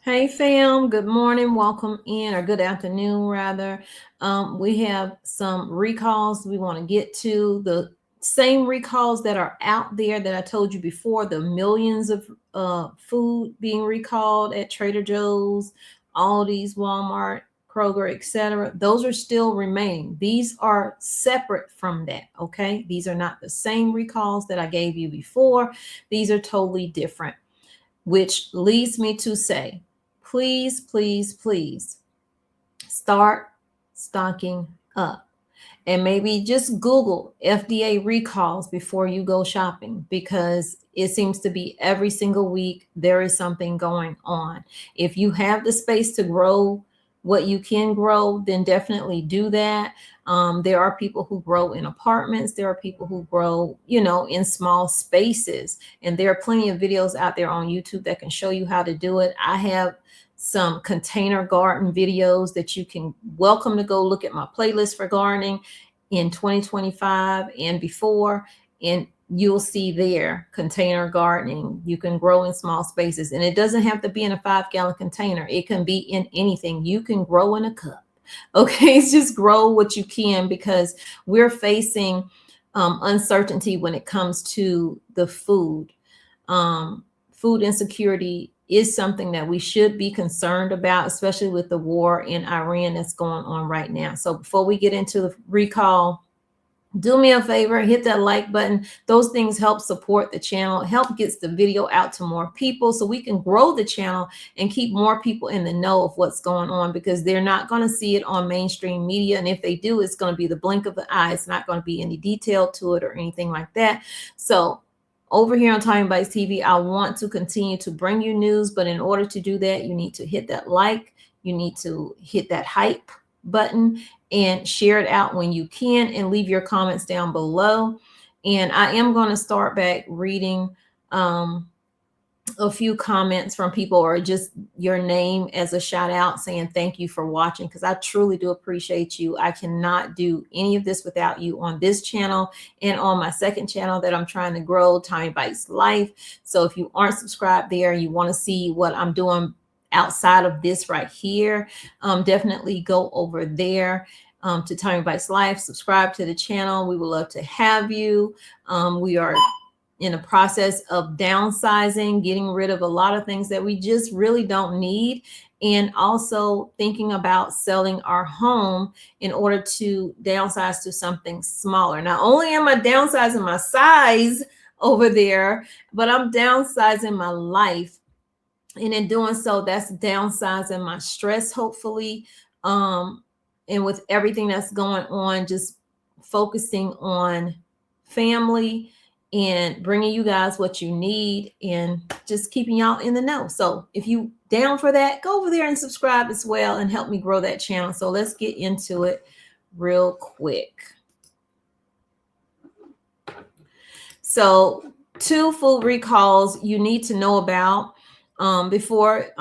Hey fam, good morning, welcome in, or good afternoon rather. We have some recalls we want to get to. The same recalls that are out there that I told you before, the millions of food being recalled at Trader Joe's, Aldi's, Walmart, Kroger, etc. Those are still remaining. These are separate from that, okay? These are not the same recalls that I gave you before. These are totally different, which leads me to say, please, please, please start stocking up. And maybe just Google FDA recalls before you go shopping, because it seems to be every single week there is something going on. If you have the space to grow what you can grow, then definitely do that. There are people who grow in apartments. There are people who grow, in small spaces. And there are plenty of videos out there on YouTube that can show you how to do it. I have some container garden videos that you can welcome to go look at my playlist for gardening in 2025 and before, and you'll see there container gardening. You can grow in small spaces, and it doesn't have to be in a 5-gallon container. It can be in anything. You can grow in a cup. Okay, it's just grow what you can, because we're facing uncertainty when it comes to the food. Food insecurity is something that we should be concerned about, especially with the war in Iran that's going on right now. So before we get into the recall, do me a favor, hit that like button. Those things help support the channel, help gets the video out to more people so we can grow the channel and keep more people in the know of what's going on, because they're not going to see it on mainstream media. And if they do, it's going to be the blink of the eye. It's not going to be any detail to it or anything like that. So over here on TOMMYBITES TV, I want to continue to bring you news, but in order to do that, you need to hit that like, you need to hit that hype button and share it out when you can, and leave your comments down below. And I am going to start back reading a few comments from people, or just your name as a shout out saying thank you for watching, because I truly do appreciate you. I cannot do any of this without you on this channel and on my second channel that I'm trying to grow, TOMMYBITES Life. So if you aren't subscribed there, you want to see what I'm doing outside of this right here, definitely go over there to TOMMYBITES Life, subscribe to the channel. We would love to have you. We are in a process of downsizing, getting rid of a lot of things that we just really don't need, and also thinking about selling our home in order to downsize to something smaller. Not only am I downsizing my size over there, but I'm downsizing my life. And in doing so, that's downsizing my stress, hopefully. And with everything that's going on, just focusing on family and bringing you guys what you need and just keeping y'all in the know. So if you down for that, go over there and subscribe as well and help me grow that channel. So let's get into it real quick. So 2 food recalls you need to know about before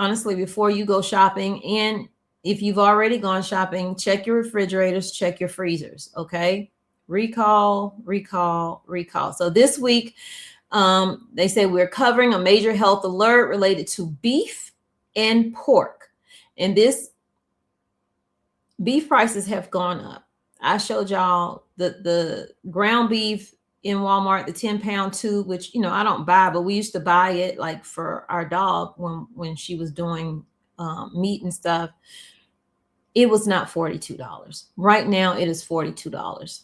you go shopping. And if you've already gone shopping, check your refrigerators, check your freezers. Okay. Recall. So this week, they say we're covering a major health alert related to beef and pork. And this beef prices have gone up. I showed y'all the ground beef in Walmart, the 10-pound tube, which, I don't buy, but we used to buy it like for our dog when she was doing meat and stuff. It was not $42. Right now it is $42.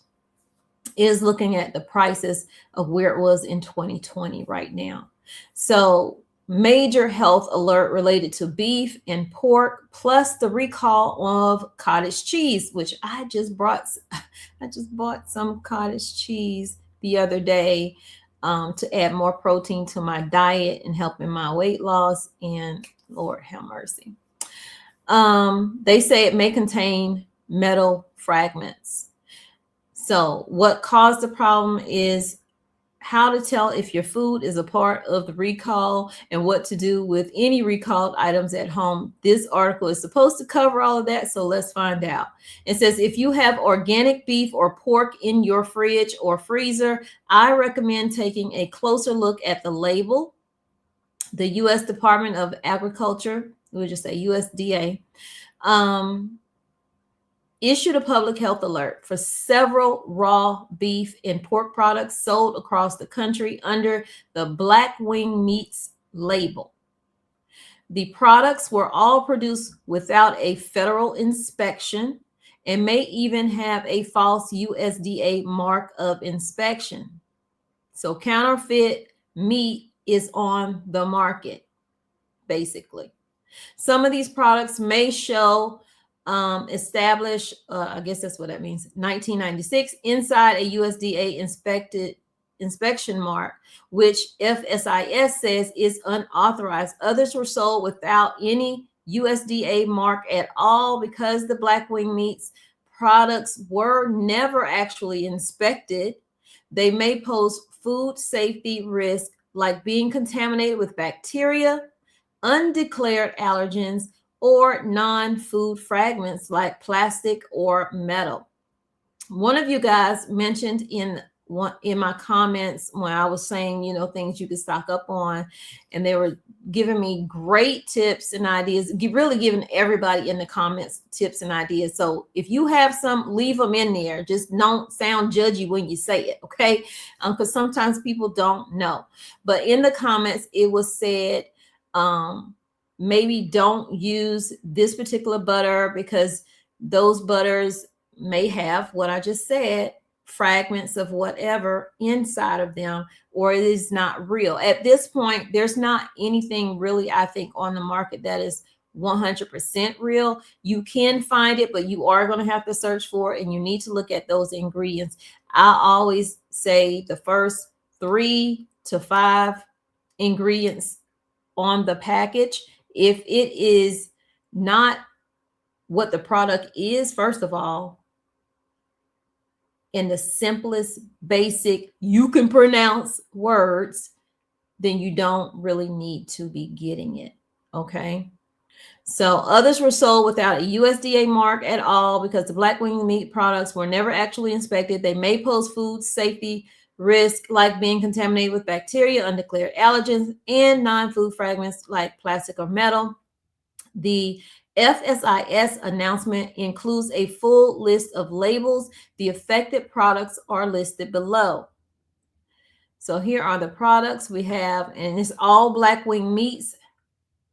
Is looking at the prices of where it was in 2020 right now. So major health alert related to beef and pork, plus the recall of cottage cheese, which I just bought some cottage cheese the other day to add more protein to my diet and helping my weight loss. And Lord have mercy. They say it may contain metal fragments. So what caused the problem is how to tell if your food is a part of the recall and what to do with any recalled items at home. This article is supposed to cover all of that, so let's find out. It says if you have organic beef or pork in your fridge or freezer, I recommend taking a closer look at the label. The U.S. Department of Agriculture we'll just say USDA, issued a public health alert for several raw beef and pork products sold across the country under the Black Wing Meats label. The products were all produced without a federal inspection and may even have a false USDA mark of inspection. So counterfeit meat is on the market, basically. Some of these products may show established, I guess that's what that means, 1996, inside a USDA inspection mark, which FSIS says is unauthorized. Others were sold without any USDA mark at all because the Black Wing Meats products were never actually inspected. They may pose food safety risk like being contaminated with bacteria, undeclared allergens, or non-food fragments like plastic or metal. One of you guys mentioned in my comments when I was saying, you know, things you could stock up on, and they were giving me great tips and ideas, really giving everybody in the comments tips and ideas. So if you have some, leave them in there. Just don't sound judgy when you say it, okay? Because sometimes people don't know. But in the comments, it was said, maybe don't use this particular butter because those butters may have what I just said, fragments of whatever inside of them, or it is not real. At this point, there's not anything really, I think, on the market that is 100% real. You can find it, but you are going to have to search for it, and you need to look at those ingredients. I always say the first 3 to 5 ingredients on the package. If it is not what the product is, first of all, in the simplest, basic, you can pronounce words, then you don't really need to be getting it, okay? So others were sold without a USDA mark at all because the Black Wing Meat products were never actually inspected. They may pose food safety risk like being contaminated with bacteria, undeclared allergens, and non-food fragments like plastic or metal. The FSIS announcement includes a full list of labels. The affected products are listed below. So here are the products we have, and it's all Black Wing Meats: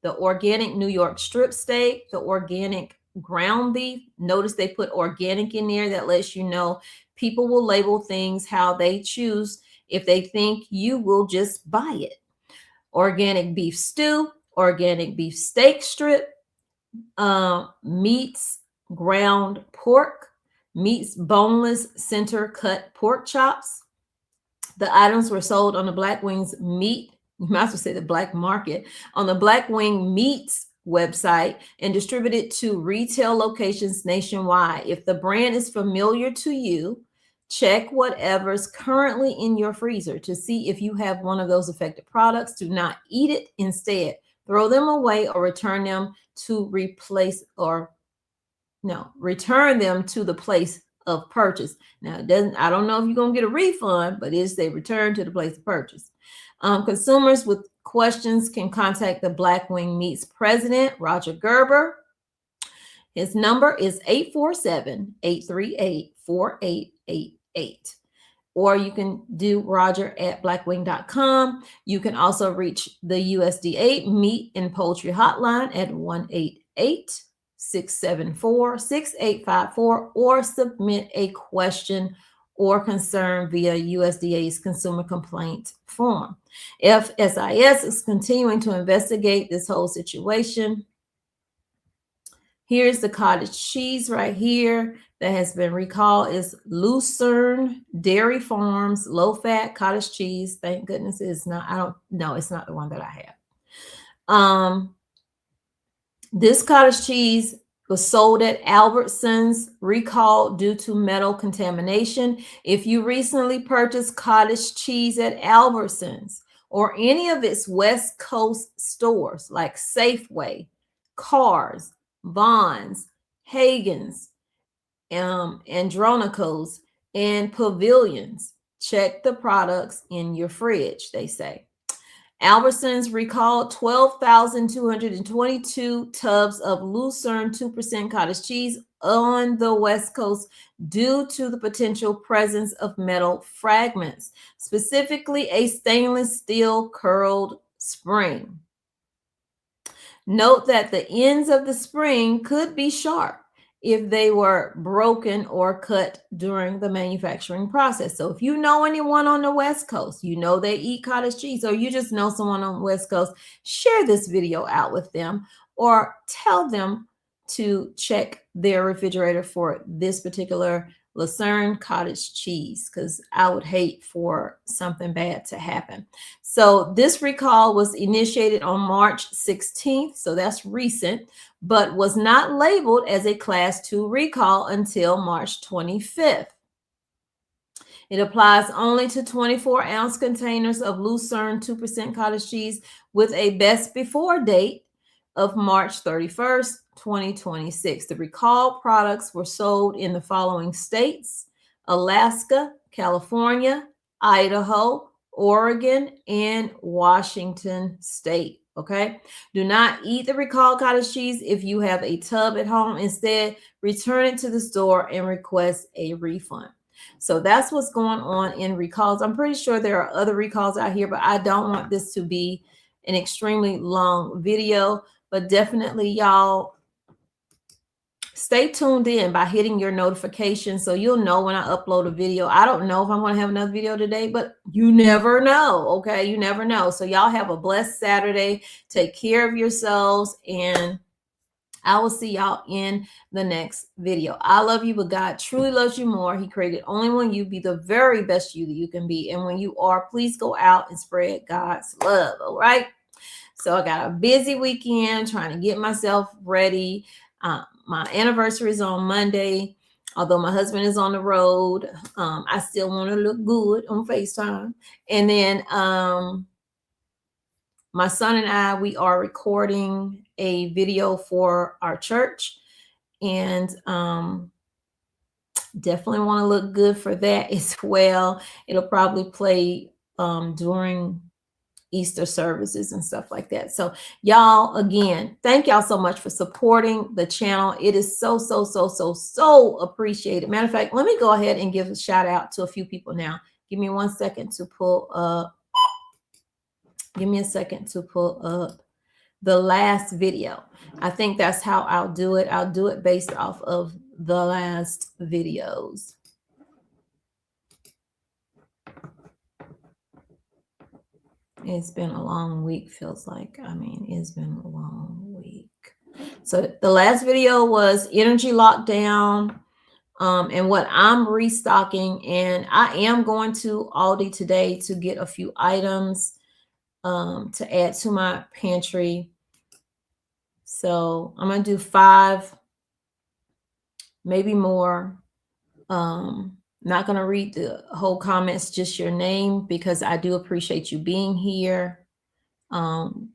the organic New York strip steak, the organic ground beef. Notice they put organic in there. That lets you know people will label things how they choose if they think you will just buy it. Organic beef stew, organic beef steak strip, meats ground pork, meats boneless center cut pork chops. The items were sold on the Black Wings Meat, you might as well say the black market, on the Black Wing Meats website and distributed to retail locations nationwide. If the brand is familiar to you, check whatever's currently in your freezer to see if you have one of those affected products. Do not eat it. Instead, throw them away or return them to return them to the place of purchase. Now, I don't know if you're going to get a refund, but it's a return to the place of purchase. Consumers with questions can contact the Black Wing Meats president, Roger Gerber. His number is 847-838-4888. Or you can do roger@blackwing.com. You can also reach the USDA Meat and Poultry Hotline at 1-888-674-6854, or submit a question or concern via USDA's consumer complaint form. FSIS is continuing to investigate this whole situation. Here's the cottage cheese right here that has been recalled. Is Lucerne Dairy Farms low-fat cottage cheese. Thank goodness it's not. It's not the one that I have. This cottage cheese was sold at Albertsons, recalled due to metal contamination. If you recently purchased cottage cheese at Albertsons or any of its West Coast stores like Safeway, Cars, Vons, Hagen's, Andronicos, and Pavilions, check the products in your fridge, they say. Albertsons recalled 12,222 tubs of Lucerne 2% cottage cheese on the West Coast due to the potential presence of metal fragments, specifically a stainless steel curled spring. Note that the ends of the spring could be sharp if they were broken or cut during the manufacturing process. So if you know anyone on the West Coast, you know they eat cottage cheese, or you just know someone on the West Coast, share this video out with them or tell them to check their refrigerator for this particular Lucerne cottage cheese, because I would hate for something bad to happen. So this recall was initiated on March 16th, so that's recent, but was not labeled as a Class 2 recall until March 25th. It applies only to 24-ounce containers of Lucerne 2% cottage cheese with a best before date of March 31st, 2026. The recalled products were sold in the following states: Alaska, California, Idaho, Oregon, and Washington State. Okay. Do not eat the recalled cottage cheese if you have a tub at home. Instead, return it to the store and request a refund. So that's what's going on in recalls. I'm pretty sure there are other recalls out here, but I don't want this to be an extremely long video. But definitely, y'all, stay tuned in by hitting your notifications so you'll know when I upload a video. I don't know if I'm going to have another video today, but you never know, okay? You never know. So y'all have a blessed Saturday. Take care of yourselves, and I will see y'all in the next video. I love you, but God truly loves you more. He created only one you. Be the very best you that you can be. And when you are, please go out and spread God's love, all right? So I got a busy weekend trying to get myself ready. My anniversary is on Monday. Although my husband is on the road, I still want to look good on FaceTime. And then my son and I, we are recording a video for our church, and definitely want to look good for that as well. It'll probably play during Easter services and stuff like that. So y'all, again, thank y'all so much for supporting the channel. It is so appreciated. Matter of fact, let me go ahead and give a shout out to a few people now. Give me 1 second to pull up. Give me a second to pull up the last video. I think that's how I'll do it. I'll do it based off of the last videos. It's been a long week, feels like. I mean, it's been a long week. So the last video was energy lockdown, and what I'm restocking. And I am going to Aldi today to get a few items to add to my pantry. So I'm going to do 5, maybe more. Not going to read the whole comments, just your name, because I do appreciate you being here.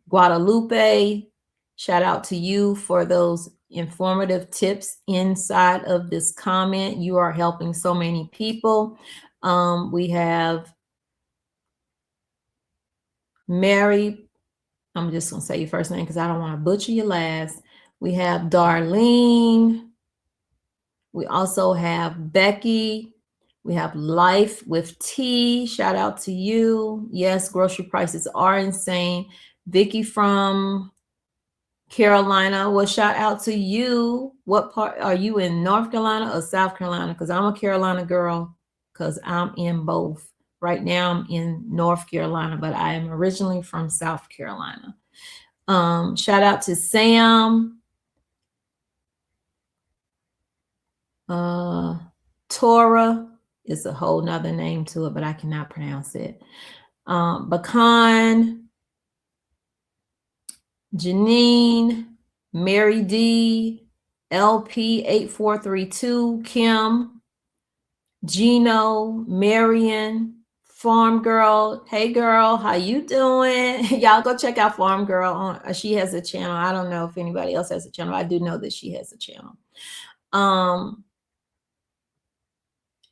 Guadalupe, shout out to you for those informative tips inside of this comment. You are helping so many people. We have Mary. I'm just going to say your first name because I don't want to butcher your last. We have Darlene. We also have Becky. We have Life with T. Shout out to you. Yes, grocery prices are insane. Vicky from Carolina. Well, shout out to you. What part are you in, North Carolina or South Carolina? Because I'm a Carolina girl, because I'm in both. Right now I'm in North Carolina, but I am originally from South Carolina. Shout out to Sam. Torah is a whole nother name to it, but I cannot pronounce it. Bakan, Janine, Mary D, LP8432, Kim, Gino, Marion, Farm Girl. Hey girl, how you doing? Y'all go check out Farm Girl. She has a channel. I don't know if anybody else has a channel. I do know that she has a channel.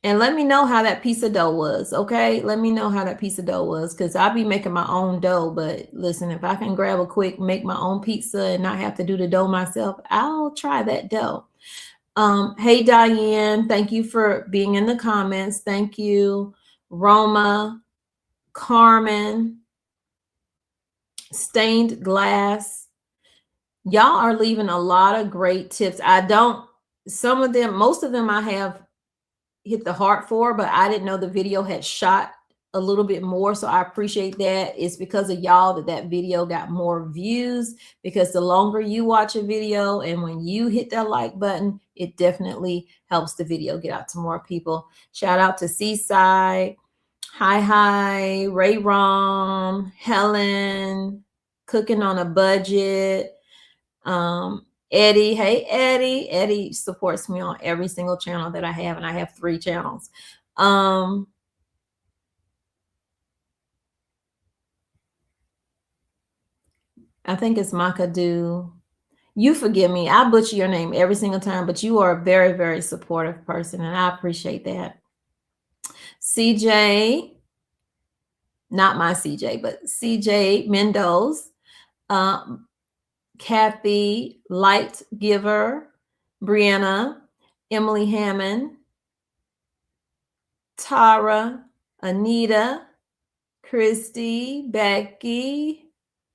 And let me know how that piece of dough was, okay? Let me know how that piece of dough was, because I'll be making my own dough. But listen, if I can grab a quick, make my own pizza and not have to do the dough myself, I'll try that dough. Hey, Diane, thank you for being in the comments. Thank you. Roma, Carmen, Stained Glass. Y'all are leaving a lot of great tips. Some of them, most of them I have hit the heart for, but I didn't know the video had shot a little bit more. So I appreciate that. It's because of y'all that video got more views, because the longer you watch a video and when you hit that like button, it definitely helps the video get out to more people. Shout out to Seaside, Hi, Ray Rom, Helen, Cooking on a Budget, Eddie. Hey, Eddie. Eddie supports me on every single channel that I have, and I have 3 channels. I think it's Makadu. You forgive me. I butcher your name every single time, but you are a very, very supportive person, and I appreciate that. CJ, not my CJ, but CJ Mendoza, Kathy, Light Giver, Brianna, Emily Hammond, Tara, Anita, Christy, Becky.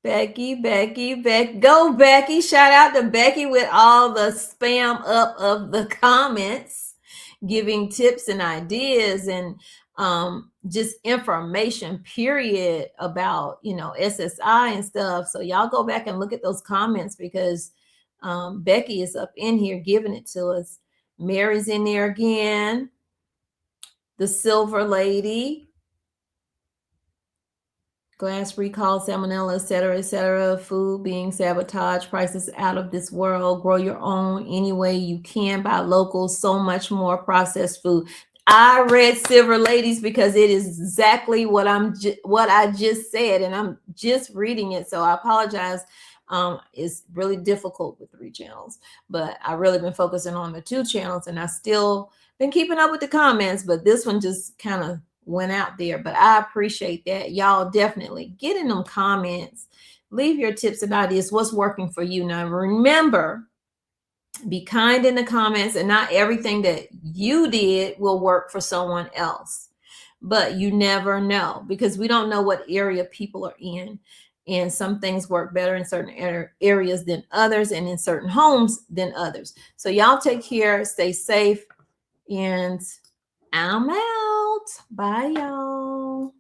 Go Becky. Shout out to Becky with all the spam up of the comments, giving tips and ideas and just information, period, about, you know, SSI and stuff. So y'all go back and look at those comments, because Becky is up in here giving it to us. Mary's in there again. The Silver Lady. Glass recall, salmonella, etc., food being sabotaged, prices out of this world. Grow your own any way you can, buy local, so much more processed food. I read Silver Ladies because it is exactly what I just said, and I'm just reading it, so I apologize. It's really difficult with 3 channels, but I really been focusing on the 2 channels, and I still been keeping up with the comments, but this one just kind of went out there. But I appreciate that. Y'all definitely get in them comments, leave your tips and ideas, what's working for you. Now remember, be kind in the comments, and not everything that you did will work for someone else, but you never know, because we don't know what area people are in, and some things work better in certain areas than others, and in certain homes than others. So y'all take care, stay safe, and I'm out. Bye, y'all.